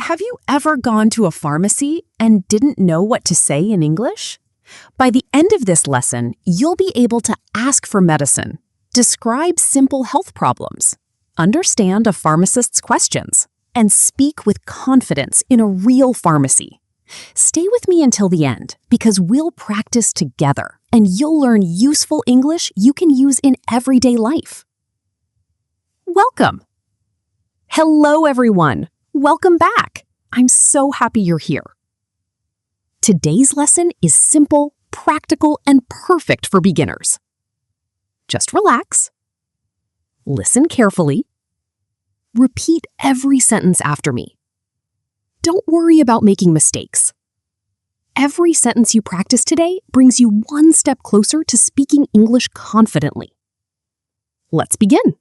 Have you ever gone to a pharmacy and didn't know what to say in English? By the end of this lesson, you'll be able to ask for medicine, describe simple health problems, understand a pharmacist's questions, and speak with confidence in a real pharmacy. Stay with me until the end because we'll practice together and you'll learn useful English you can use in everyday life. Welcome! Hello, everyone! Welcome back! I'm so happy you're here. Today's lesson is simple, practical, and perfect for beginners. Just relax, listen carefully, repeat every sentence after me. Don't worry about making mistakes. Every sentence you practice today brings you one step closer to speaking English confidently. Let's begin.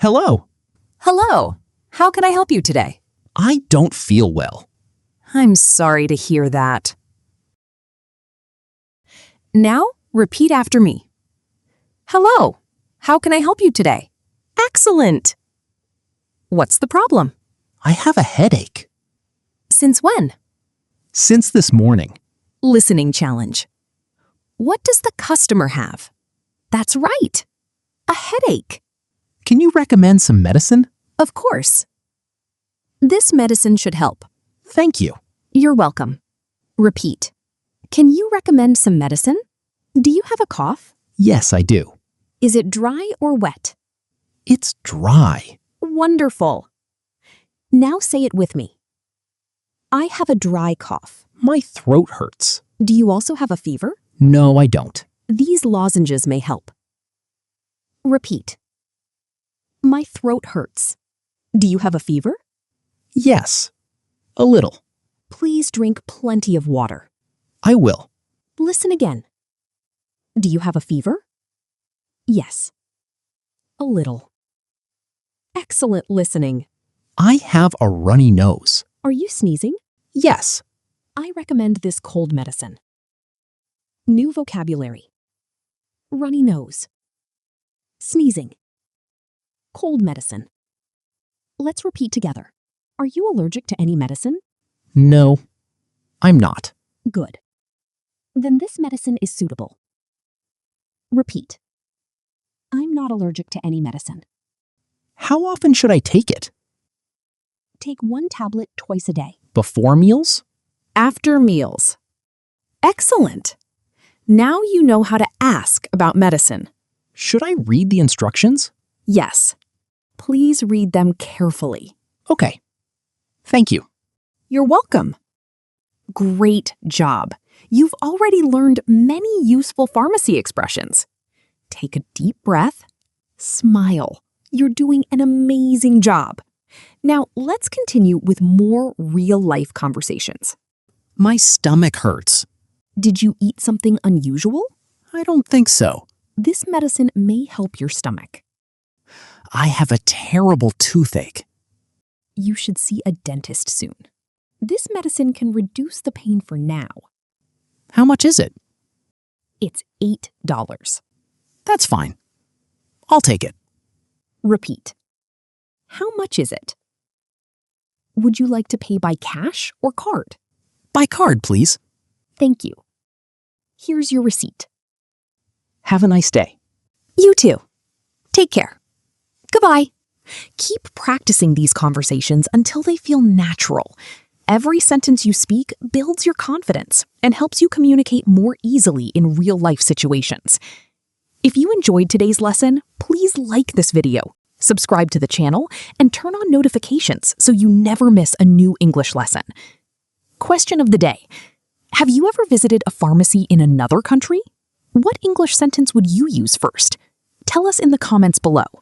Hello. Hello. How can I help you today? I don't feel well. I'm sorry to hear that. Now, repeat after me. Hello. How can I help you today? Excellent. What's the problem? I have a headache. Since when? Since this morning. Listening challenge. What does the customer have? That's right. A headache. Can you recommend some medicine? Of course. This medicine should help. Thank you. You're welcome. Repeat. Can you recommend some medicine? Do you have a cough? Yes, I do. Is it dry or wet? It's dry. Wonderful. Now say it with me. I have a dry cough. My throat hurts. Do you also have a fever? No, I don't. These lozenges may help. Repeat. My throat hurts. Do you have a fever? Yes, a little. Please drink plenty of water. I will. Listen again. Do you have a fever? Yes. A little. Excellent listening. I have a runny nose. Are you sneezing? Yes. I recommend this cold medicine. New vocabulary. Runny nose. Sneezing. Cold medicine. Let's repeat together. Are you allergic to any medicine? No, I'm not. Good. Then this medicine is suitable. Repeat. I'm not allergic to any medicine. How often should I take it? Take 1 tablet twice a day. Before meals? After meals. Excellent. Now you know how to ask about medicine. Should I read the instructions? Yes. Please read them carefully. Okay. Thank you. You're welcome. Great job. You've already learned many useful pharmacy expressions. Take a deep breath. Smile. You're doing an amazing job. Now, let's continue with more real-life conversations. My stomach hurts. Did you eat something unusual? I don't think so. This medicine may help your stomach. I have a terrible toothache. You should see a dentist soon. This medicine can reduce the pain for now. How much is it? It's $8. That's fine. I'll take it. Repeat. How much is it? Would you like to pay by cash or card? By card, please. Thank you. Here's your receipt. Have a nice day. You too. Take care. Goodbye. Keep practicing these conversations until they feel natural. Every sentence you speak builds your confidence and helps you communicate more easily in real-life situations. If you enjoyed today's lesson, please like this video, subscribe to the channel, and turn on notifications so you never miss a new English lesson. Question of the day. Have you ever visited a pharmacy in another country? What English sentence would you use first? Tell us in the comments below.